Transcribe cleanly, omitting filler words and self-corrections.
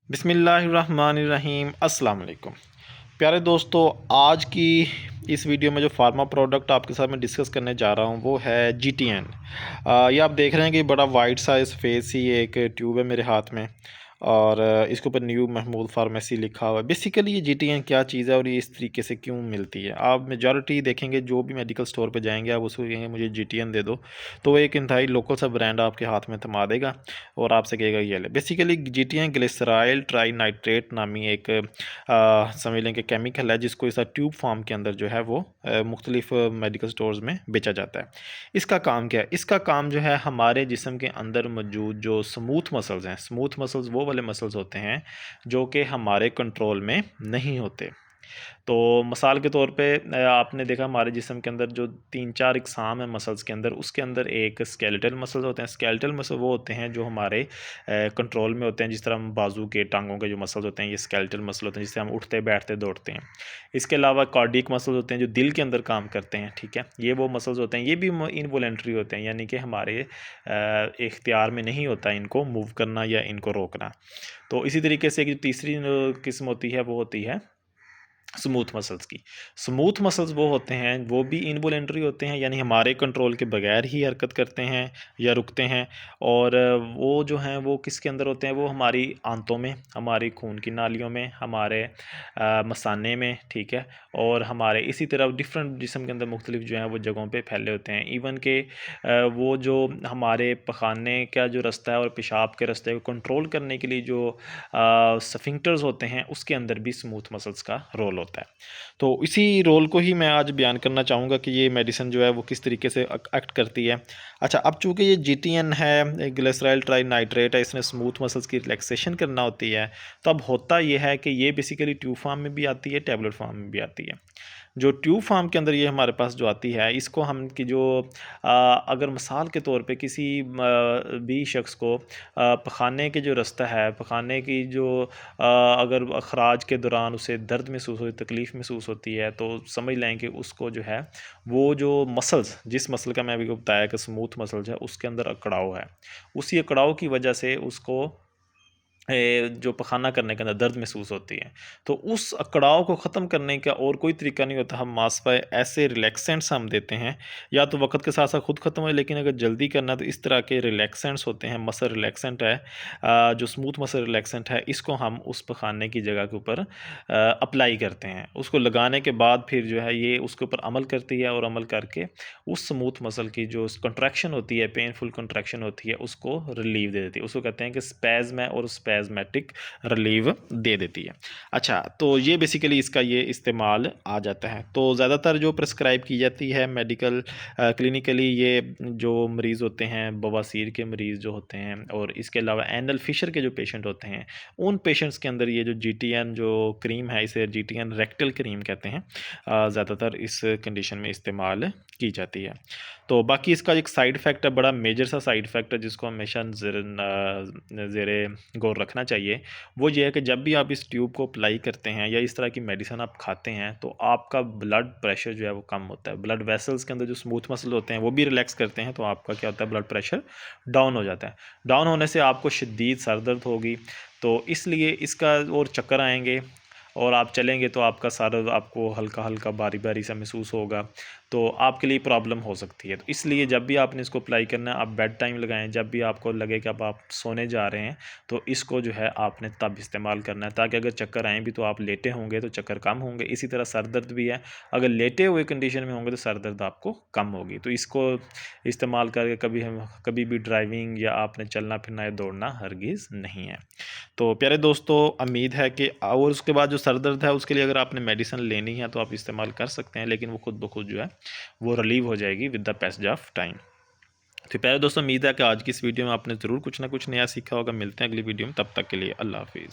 बिस्मिल्लाहिर्रहमानिर्रहीम अस्सलाम वालेकुम। प्यारे दोस्तों, आज की इस वीडियो में जो फार्मा प्रोडक्ट आपके साथ मैं डिस्कस करने जा रहा हूँ वो है GTN। ये आप देख रहे हैं कि बड़ा वाइड साइज़ फेस ही एक ट्यूब है मेरे हाथ में, और इसके ऊपर न्यू महमूद फार्मेसी लिखा हुआ है। बेसिकली ये GTN क्या चीज़ है और ये इस तरीके से क्यों मिलती है। आप मेजॉरिटी देखेंगे जो भी मेडिकल स्टोर पे जाएंगे आप उसको कहेंगे मुझे GTN दे दो, तो वो एक इंतहाई लोकल सा ब्रांड आपके हाथ में थमा देगा और आपसे कहेगा ये ले। Basically GTN glyceryl try nitrate नामी एक समझ लें कि केमिकल है जिसको इस ट्यूब फॉर्म के अंदर जो है वो मुख्तलिफ मेडिकल स्टोर्स में बेचा जाता है। इसका काम क्या है? इसका काम जो है हमारे जिस्म के अंदर मौजूद जो स्मूथ मसल्स हैं, स्मूथ मसल्स वो वाले मसल्स होते हैं जो कि हमारे कंट्रोल में नहीं होते। तो मिसाल के तौर पे आपने देखा हमारे जिस्म के अंदर जो 3-4 अक़साम है मसल्स के अंदर, उसके अंदर एक स्केलेटल मसल्स होते हैं। स्केलेटल मसल वो होते हैं जो हमारे कंट्रोल में होते हैं, जिस तरह हम बाजू के टांगों के जो मसल्स होते हैं ये स्केलेटल मसल होते हैं, जिससे हम उठते बैठते दौड़ते हैं। इसके अलावा कार्डियक मसल्स होते हैं जो दिल के अंदर काम करते हैं, ठीक है। ये वो मसल्स होते हैं, ये भी इनवॉलेंट्री होते हैं, यानी कि हमारे इख्तियार में नहीं होता इनको मूव करना या इनको रोकना। तो इसी तरीके से एक तीसरी किस्म होती है वो होती है स्मूथ मसल्स की। स्मूथ मसल्स वो होते हैं, वो भी इनवॉलेंटरी होते हैं, यानी हमारे कंट्रोल के बगैर ही हरकत करते हैं या रुकते हैं। और वो जो हैं वो किसके अंदर होते हैं? वो हमारी आंतों में, हमारी खून की नालियों में, हमारे मसाने में, ठीक है। और हमारे इसी तरह डिफरेंट जिस्म के अंदर मुख्तलिफ जो हैं वो जगहों पे फैले होते हैं। इवन के वो जो हमारे पखाने का जो रास्ता है और पेशाब के रास्ते को कंट्रोल करने के लिए जो स्फिंक्टर्स होते हैं उसके अंदर भी स्मूथ मसल्स का रोल होता है। तो इसी रोल को ही मैं आज बयान करना चाहूँगा कि ये मेडिसिन जो है वो किस तरीके से एक्ट करती है। अच्छा, अब चूँकि ये GTN है, ग्लिसराइल ट्राई नाइट्रेट है, इसने स्मूथ मसल्स की रिलैक्सेशन करना होती है। तो अब होता ये है कि ये बेसिकली ट्यूब फॉर्म में भी आती है, टैबलेट फॉर्म में भी आती है। जो ट्यूब फॉर्म के अंदर ये हमारे पास जो आती है, इसको हम कि जो अगर मिसाल के तौर पे किसी भी शख्स को पखाने के जो रास्ता है, पखाने की जो अगर अखराज के दौरान उसे दर्द महसूस होती, तकलीफ़ महसूस होती है, तो समझ लें कि उसको जो है वो जो मसल्स, जिस मसल का मैं अभी को बताया कि स्मूथ मसल्स है, उसके अंदर अकड़ाव है। उसी अकड़ाव की वजह से उसको जो पखाना करने के अंदर दर्द महसूस होती है। तो उस अकड़ाव को ख़त्म करने का और कोई तरीका नहीं होता। हम मास्पे ऐसे रिलैक्सेंट्स हम देते हैं, या तो वक़्त के साथ-साथ खुद ख़त्म हो, लेकिन अगर जल्दी करना है तो इस तरह के रिलैक्सेंट्स होते हैं, मसल रिलैक्सेंट है, जो स्मूथ मसल रिलैक्सेंट है, इसको हम उस पखाने की जगह के ऊपर अप्लाई करते हैं। उसको लगाने के बाद फिर जो है ये उसके ऊपर अमल करती है, और अमल करके उस स्मूथ मसल की जो कंट्रैक्शन होती है, पेनफुल कंट्रैक्शन होती है, उसको रिलीव दे देती है। उसको कहते हैं कि स्पैज़म है, और स्पैज़मेटिक रिलीव दे देती है। अच्छा, तो ये बेसिकली इसका ये इस्तेमाल आ जाता है। तो ज़्यादातर जो प्रिस्क्राइब की जाती है मेडिकल क्लिनिकली, ये जो मरीज़ होते हैं, बवासीर के मरीज़ जो होते हैं, और इसके अलावा एनल फिशर के जो पेशेंट होते हैं, उन पेशेंट्स के अंदर ये जो GTN जो क्रीम है, इसे GTN रेक्टल क्रीम कहते हैं, ज़्यादातर इस कंडीशन में इस्तेमाल की जाती है। तो बाकी इसका एक साइड इफ़ेक्ट है, बड़ा मेजर सा साइड इफ़ेक्ट है जिसको हमेशा ज़ेरे गौर रखना चाहिए। वो ये है कि जब भी आप इस ट्यूब को अप्लाई करते हैं या इस तरह की मेडिसिन आप खाते हैं, तो आपका ब्लड प्रेशर जो है वो कम होता है। ब्लड वेसल्स के अंदर जो स्मूथ मसल होते हैं वो भी रिलैक्स करते हैं, तो आपका क्या होता है, ब्लड प्रेशर डाउन हो जाता है। डाउन होने से आपको शदीद सर दर्द होगी, तो इसलिए इसका और चक्कर आएँगे, और आप चलेंगे तो आपका सर आपको हल्का-हल्का, भारी-भारी सा महसूस होगा, तो आपके लिए प्रॉब्लम हो सकती है। तो इसलिए जब भी आपने इसको अप्लाई करना है, आप बेड टाइम लगाएँ, जब भी आपको लगे कि अब आप सोने जा रहे हैं, तो इसको जो है आपने तब इस्तेमाल करना है, ताकि अगर चक्कर आएँ भी तो आप लेटे होंगे तो चक्कर कम होंगे। इसी तरह सर दर्द भी है, अगर लेटे हुए कंडीशन में होंगे तो सर दर्द आपको कम होगी। तो इसको इस्तेमाल करके कभी भी ड्राइविंग या आपने चलना-फिरना या दौड़ना हरगिज़ नहीं है। तो प्यारे दोस्तों, उम्मीद है कि और उसके बाद जो सर दर्द है उसके लिए अगर आपने मेडिसिन लेनी है तो आप इस्तेमाल कर सकते हैं, लेकिन वो खुद ब खुद जो है वो रिलीव हो जाएगी with the passage of time. तो प्यारे दोस्तों, उम्मीद है कि आज की इस वीडियो में आपने ज़रूर कुछ ना कुछ नया सीखा होगा। मिलते हैं अगली वीडियो में, तब तक के लिए अल्लाह हाफ़िज़।